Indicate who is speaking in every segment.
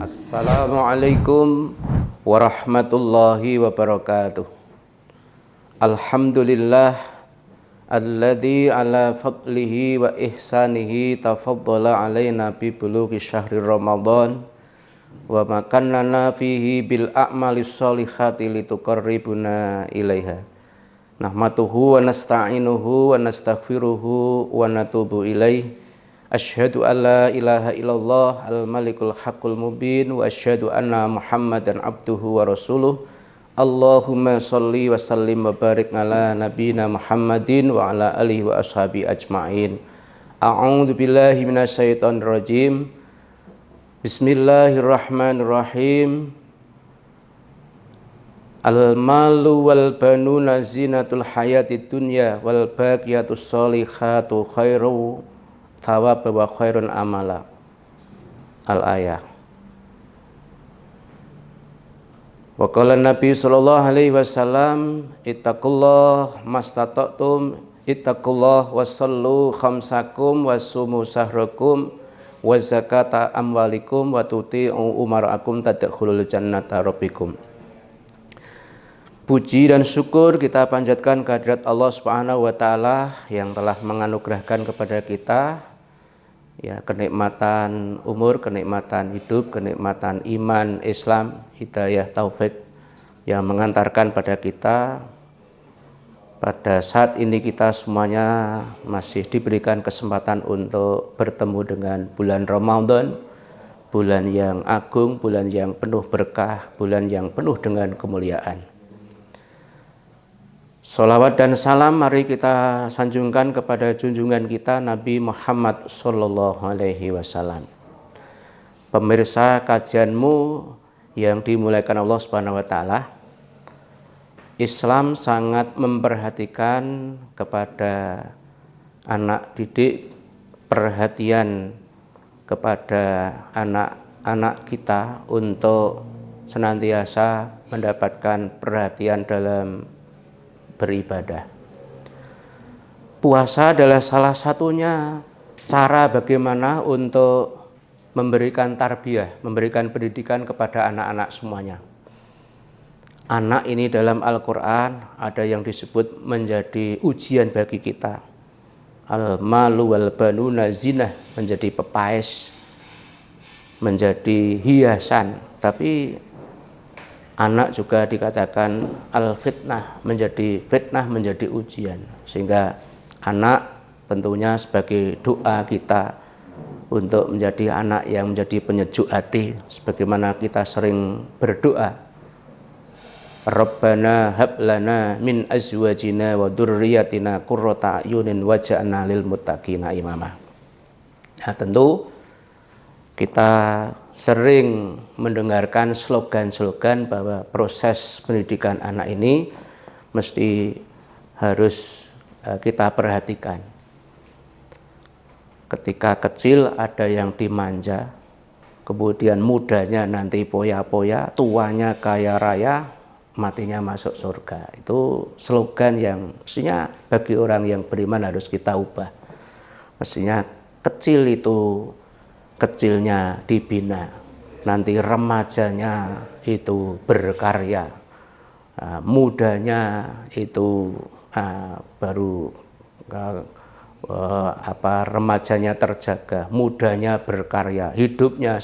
Speaker 1: Assalamualaikum warahmatullahi wabarakatuh. Alhamdulillah alladzi ala fadlihi wa ihsanihi tafaddala alaina bi bulughi syahri Ramadan wa makannana fihi bil a'malis sholihati lituqarribuna ilaiha. Nahmaduhu wa nasta'inuhu wa nastaghfiruhu wa natubu ilaihi. Asyhadu an la ilaha illallah al-malikul haqqul mubin wa asyhadu anna Muhammadan abduhu wa rasuluh. Allahumma sholli wa sallim wa barik ala nabiyina Muhammadin wa ala alihi wa ashabi ajma'in. A'udzu billahi minasyaitonir rajim. Bismillahirrahmanirrahim. Al-malu wal banuna zinatul hayatid dunya wal baqiyatus sholihatu khairu thawab wa khairun amala. Al-ayah. Wa qala Nabi sallallahu alaihi wasallam, ittaqullah mastata'tum, ittaqullah wasallu khamsakum wasumu sahrakum wa zakata amwalikum wa tuti'u umarakum tadkhulul jannata rabbikum. Puji dan syukur kita panjatkan kehadirat Allah Subhanahu wa taala yang telah menganugerahkan kepada kita ya kenikmatan umur, kenikmatan hidup, kenikmatan iman, Islam, hidayah, taufik yang mengantarkan pada kita pada saat ini kita semuanya masih diberikan kesempatan untuk bertemu dengan bulan Ramadan, bulan yang agung, bulan yang penuh berkah, bulan yang penuh dengan kemuliaan. Sholawat dan salam mari kita sanjungkan kepada junjungan kita Nabi Muhammad sallallahu alaihi wasallam. Pemirsa kajianmu yang dimulaikan Allah Subhanahu wa taala, Islam sangat memperhatikan kepada anak didik, perhatian kepada anak-anak kita untuk senantiasa mendapatkan perhatian dalam beribadah. Puasa adalah salah satunya cara bagaimana untuk memberikan tarbiyah, memberikan pendidikan kepada anak-anak semuanya. Anak ini dalam Al-Quran ada yang disebut menjadi ujian bagi kita. Al-malu wal banuna zinah, menjadi pepaes, menjadi hiasan, tapi anak juga dikatakan al-fitnah, menjadi fitnah, menjadi ujian. Sehingga anak tentunya sebagai doa kita untuk menjadi anak yang menjadi penyejuk hati. Sebagaimana kita sering berdoa, Rabbana hablana min azwajina wa dzurriyyatina qurrata a'yunin waj'alna lil muttaqina imama. Nah, tentu kita sering mendengarkan slogan-slogan bahwa proses pendidikan anak ini mesti harus kita perhatikan. Ketika kecil ada yang dimanja, kemudian mudanya nanti poya-poya, tuanya kaya raya, matinya masuk surga. Itu slogan yang mestinya bagi orang yang beriman harus kita ubah. Mestinya kecil itu kecilnya dibina, nanti remajanya itu berkarya, mudanya itu baru remajanya terjaga, mudanya berkarya, hidupnya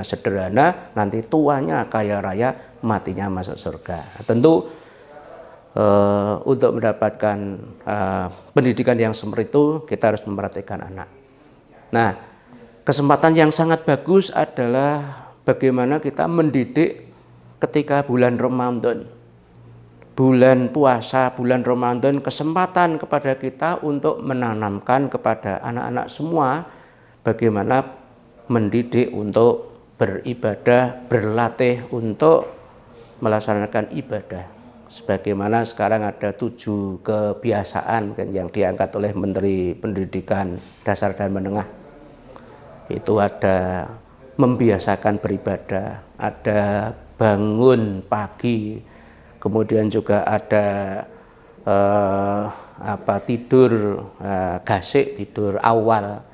Speaker 1: sederhana, nanti tuanya kaya raya, matinya masuk surga. Tentu untuk mendapatkan pendidikan yang seperti itu kita harus memperhatikan anak. Nah, kesempatan yang sangat bagus adalah bagaimana kita mendidik ketika bulan Ramadan. Bulan puasa, bulan Ramadan, kesempatan kepada kita untuk menanamkan kepada anak-anak semua bagaimana mendidik untuk beribadah, berlatih untuk melaksanakan ibadah. Sebagaimana sekarang ada 7 kebiasaan kan, yang diangkat oleh Menteri Pendidikan Dasar dan Menengah. Itu ada membiasakan beribadah, ada bangun pagi, kemudian juga ada tidur gasik, tidur awal,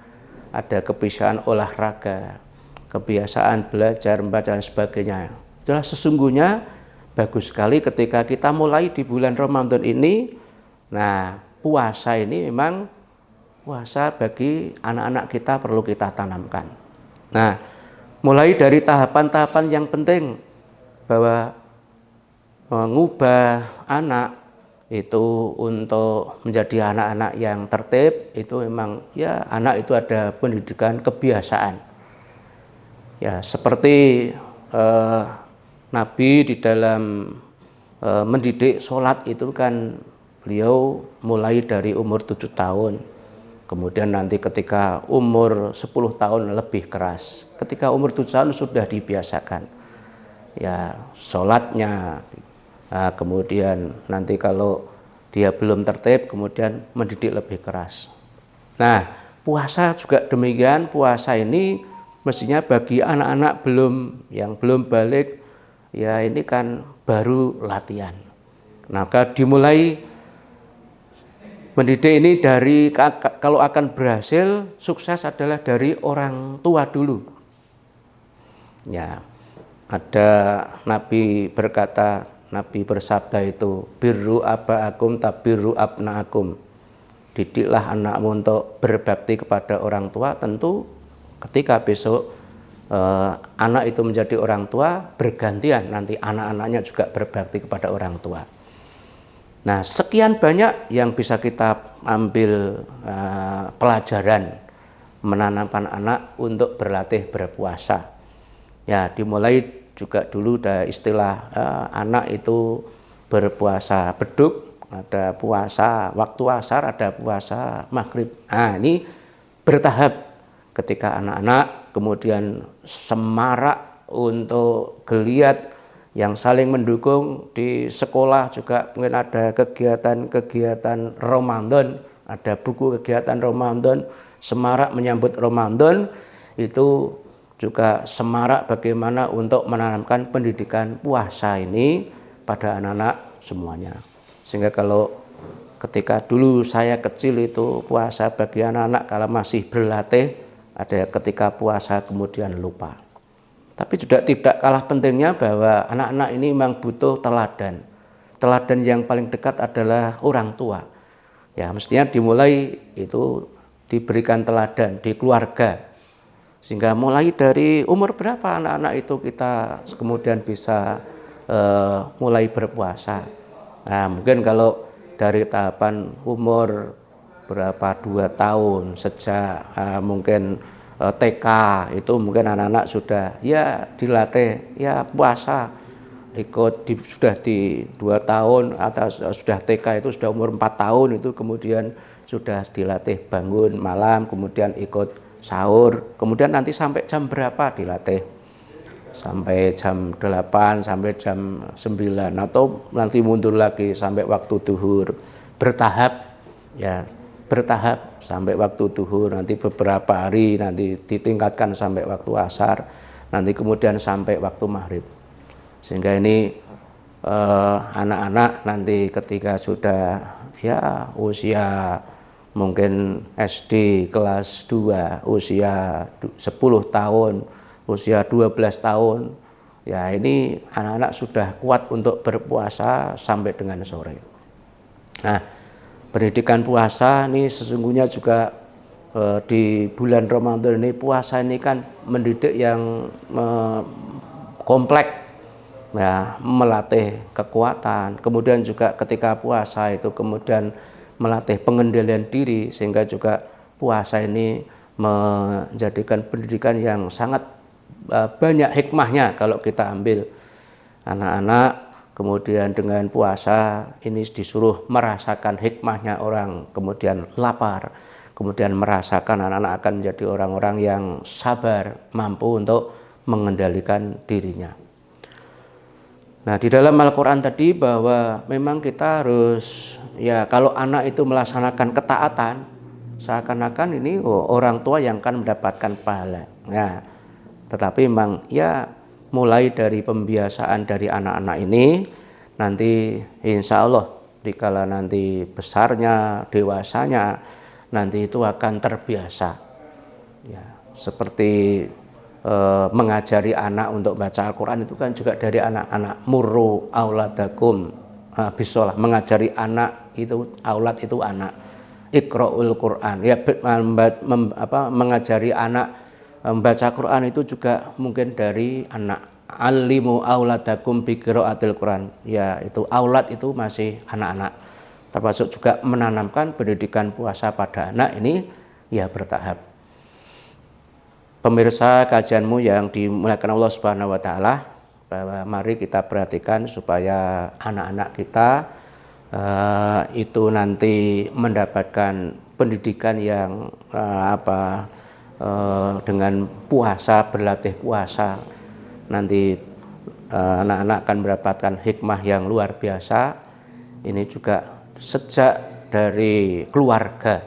Speaker 1: ada kebiasaan olahraga, kebiasaan belajar, membaca dan sebagainya. Itulah sesungguhnya bagus sekali ketika kita mulai di bulan Ramadan ini. Nah, puasa ini memang puasa bagi anak-anak kita perlu kita tanamkan. Nah, mulai dari tahapan-tahapan yang penting bahwa mengubah anak itu untuk menjadi anak-anak yang tertib, itu memang ya anak itu ada pendidikan kebiasaan. Ya, seperti Nabi di dalam mendidik sholat itu kan beliau mulai dari umur 7 tahun. Kemudian nanti ketika umur 10 tahun lebih keras. Ketika umur 7 tahun sudah dibiasakan. Ya, sholatnya. Nah, kemudian nanti kalau dia belum tertib, kemudian mendidik lebih keras. Nah, puasa juga demikian. Puasa ini mestinya bagi anak-anak yang belum balik, ya ini kan baru latihan. Maka dimulai mendidik ini dari, kalau akan berhasil, sukses adalah dari orang tua dulu. Ya, ada Nabi berkata, Nabi bersabda itu, birru aba'akum tabirru abna'akum. Didiklah anakmu untuk berbakti kepada orang tua. Tentu ketika besok anak itu menjadi orang tua, bergantian nanti anak-anaknya juga berbakti kepada orang tua. Nah, sekian banyak yang bisa kita ambil pelajaran menanamkan anak untuk berlatih berpuasa. Ya, dimulai juga dulu dari istilah anak itu berpuasa beduk, ada puasa waktu asar, ada puasa maghrib. Nah, ini bertahap ketika anak-anak kemudian semarak untuk geliat yang saling mendukung. Di sekolah juga mungkin ada kegiatan-kegiatan Ramadan, ada buku kegiatan Ramadan, semarak menyambut Ramadan. Itu juga semarak bagaimana untuk menanamkan pendidikan puasa ini pada anak-anak semuanya. Sehingga kalau ketika dulu saya kecil itu puasa bagi anak-anak kalau masih berlatih, ada ketika puasa kemudian lupa. Tapi juga tidak kalah pentingnya bahwa anak-anak ini memang butuh teladan. Teladan yang paling dekat adalah orang tua. Ya, mestinya dimulai itu diberikan teladan di keluarga. Sehingga mulai dari umur berapa anak-anak itu kita kemudian bisa mulai berpuasa. Nah, mungkin kalau dari tahapan umur berapa 2 tahun sejak mungkin TK itu mungkin anak-anak sudah ya dilatih ya puasa, sudah di 2 tahun atau sudah TK itu sudah umur 4 tahun itu kemudian sudah dilatih bangun malam, kemudian ikut sahur, kemudian nanti sampai jam berapa dilatih, sampai jam 8 sampai jam 9 atau nanti mundur lagi sampai waktu duhur, bertahap ya. Bertahap sampai waktu duhur, nanti beberapa hari nanti ditingkatkan sampai waktu asar, nanti kemudian sampai waktu maghrib. Sehingga ini anak-anak nanti ketika sudah ya usia mungkin SD kelas 2, usia 10 tahun, usia 12 tahun, ya ini anak-anak sudah kuat untuk berpuasa sampai dengan sore. Nah, pendidikan puasa ini sesungguhnya juga di bulan Ramadan ini, puasa ini kan mendidik yang kompleks, ya, melatih kekuatan. Kemudian juga ketika puasa itu kemudian melatih pengendalian diri, sehingga juga puasa ini menjadikan pendidikan yang sangat banyak hikmahnya kalau kita ambil. Anak-anak kemudian dengan puasa ini disuruh merasakan hikmahnya orang, kemudian lapar, kemudian merasakan anak-anak akan menjadi orang-orang yang sabar, mampu untuk mengendalikan dirinya. Nah, di dalam Al-Quran tadi bahwa memang kita harus, ya kalau anak itu melaksanakan ketaatan, seakan-akan ini orang tua yang akan mendapatkan pahala. Nah, tetapi memang ya mulai dari pembiasaan dari anak-anak ini, nanti insya Allah dikala nanti besarnya, dewasanya, nanti itu akan terbiasa. Ya, seperti mengajari anak untuk baca Al-Quran itu kan juga dari anak-anak. Murru auladakum bisolah, mengajari anak itu, aulad itu anak. Iqra'ul Quran, ya mengajari anak membaca Quran itu juga mungkin dari anak. Alimu auladakum bi qiraatil Quran, ya itu aulad itu masih anak-anak. Termasuk juga menanamkan pendidikan puasa pada anak ini ya bertahap. Pemirsa kajianmu yang dimuliakan Allah Subhanahu wa taala, bahwa mari kita perhatikan supaya anak-anak kita itu nanti mendapatkan pendidikan yang dengan puasa, berlatih puasa. Nanti anak-anak akan mendapatkan hikmah yang luar biasa. Ini juga sejak dari keluarga,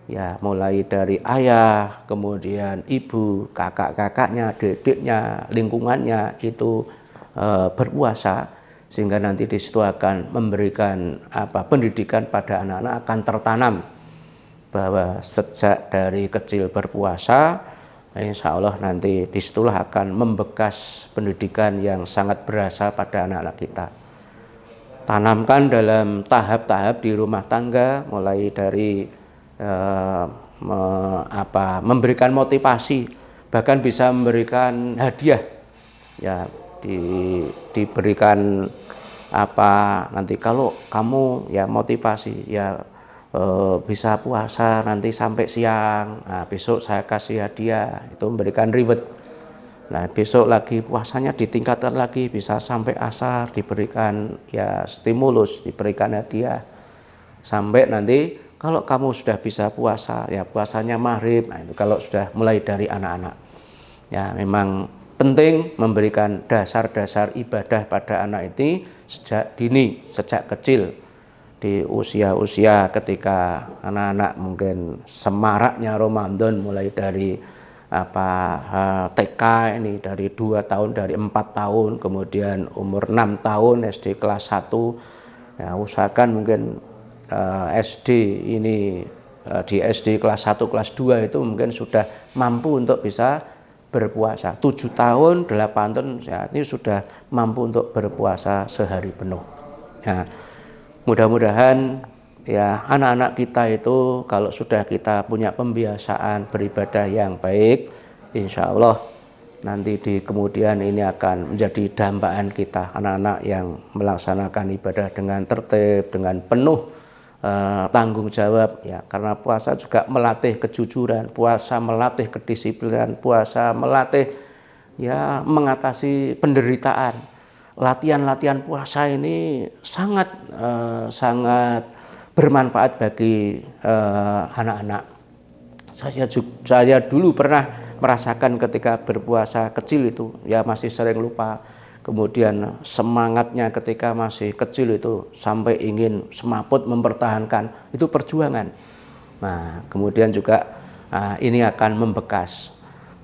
Speaker 1: ya mulai dari ayah, kemudian ibu, kakak-kakaknya, dedeknya, lingkungannya itu berpuasa, sehingga nanti di situ akan memberikan pendidikan pada anak-anak, akan tertanam bahwa sejak dari kecil berpuasa. Insya Allah nanti disitulah akan membekas pendidikan yang sangat berasa pada anak-anak kita. Tanamkan dalam tahap-tahap di rumah tangga, mulai dari memberikan motivasi, bahkan bisa memberikan hadiah, ya diberikan nanti kalau kamu ya motivasi ya bisa puasa nanti sampai siang, nah besok saya kasih hadiah, itu memberikan reward. Nah besok lagi puasanya ditingkatkan lagi, bisa sampai asar, diberikan ya stimulus, diberikan hadiah, sampai nanti kalau kamu sudah bisa puasa ya puasanya maghrib. Nah itu kalau sudah mulai dari anak-anak, ya memang penting memberikan dasar-dasar ibadah pada anak ini sejak dini, sejak kecil. Di usia-usia ketika anak-anak mungkin semaraknya Ramadan, mulai dari TK ini dari 2 tahun, dari 4 tahun, kemudian umur 6 tahun SD kelas 1, ya usahakan mungkin SD ini di SD kelas 1 kelas 2 itu mungkin sudah mampu untuk bisa berpuasa. 7 tahun 8 tahun ya ini sudah mampu untuk berpuasa sehari penuh. Ya, mudah-mudahan ya anak-anak kita itu kalau sudah kita punya pembiasaan beribadah yang baik, insya Allah nanti di kemudian ini akan menjadi dambaan kita, anak-anak yang melaksanakan ibadah dengan tertib, dengan penuh tanggung jawab, ya karena puasa juga melatih kejujuran, puasa melatih kedisiplinan, puasa melatih ya mengatasi penderitaan. Latihan-latihan puasa ini sangat bermanfaat bagi anak-anak. Saya dulu pernah merasakan ketika berpuasa kecil itu ya masih sering lupa, kemudian semangatnya ketika masih kecil itu sampai ingin semaput mempertahankan, itu perjuangan. Nah kemudian juga ini akan membekas.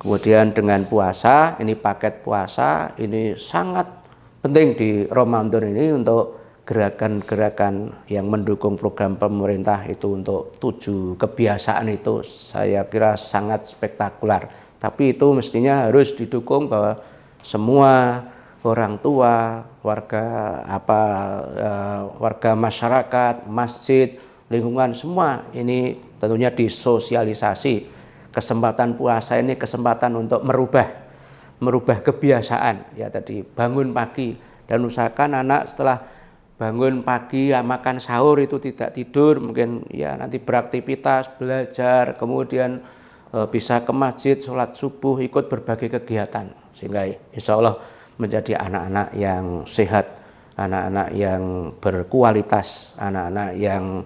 Speaker 1: Kemudian dengan puasa, ini paket puasa ini sangat penting di Ramadan ini untuk gerakan-gerakan yang mendukung program pemerintah itu untuk 7 kebiasaan itu saya kira sangat spektakuler. Tapi itu mestinya harus didukung bahwa semua orang tua, warga masyarakat, masjid, lingkungan semua ini tentunya disosialisasi. Kesempatan puasa ini kesempatan untuk merubah kebiasaan, ya tadi bangun pagi dan usahakan anak setelah bangun pagi ya makan sahur itu tidak tidur, mungkin ya nanti beraktivitas, belajar, kemudian bisa ke masjid, sholat subuh, ikut berbagai kegiatan, sehingga insya Allah menjadi anak-anak yang sehat, anak-anak yang berkualitas, anak-anak yang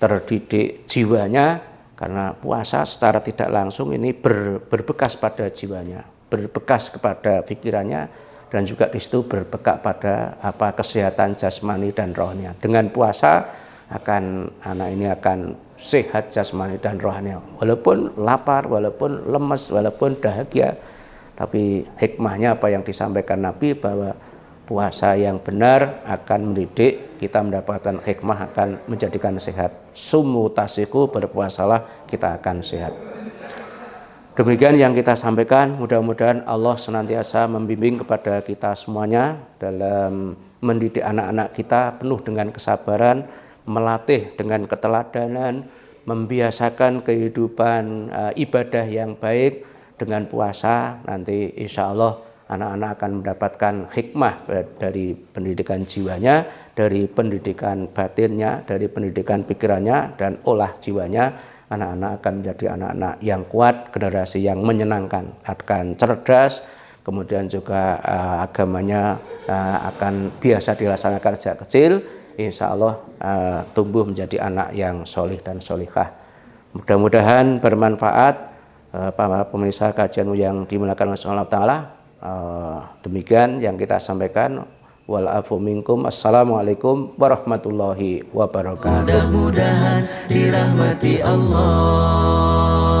Speaker 1: terdidik jiwanya, karena puasa secara tidak langsung ini berbekas pada jiwanya, berbekas kepada pikirannya, dan juga di situ berbekas pada kesehatan jasmani dan rohnya. Dengan puasa anak ini akan sehat jasmani dan rohnya, walaupun lapar, walaupun lemes, walaupun dahaga, tapi hikmahnya apa yang disampaikan Nabi bahwa puasa yang benar akan mendidik kita mendapatkan hikmah, akan menjadikan sehat. Sumu tasiku, berpuasalah kita akan sehat. Demikian yang kita sampaikan, mudah-mudahan Allah senantiasa membimbing kepada kita semuanya dalam mendidik anak-anak kita penuh dengan kesabaran, melatih dengan keteladanan, membiasakan kehidupan ibadah yang baik dengan puasa. Nanti insya Allah anak-anak akan mendapatkan hikmah dari pendidikan jiwanya, dari pendidikan batinnya, dari pendidikan pikirannya, dan olah jiwanya. Anak-anak akan menjadi anak-anak yang kuat, generasi yang menyenangkan, akan cerdas, kemudian juga agamanya akan biasa dilaksanakan sejak kecil. Insya Allah tumbuh menjadi anak yang solih dan solihah. Mudah-mudahan bermanfaat para pemirsa kajian yang dimuliakan oleh Allah Ta'ala. Demikian yang kita sampaikan. Wal-afu minkum. Assalamualaikum warahmatullahi wabarakatuh.
Speaker 2: Mudah-mudahan dirahmati Allah.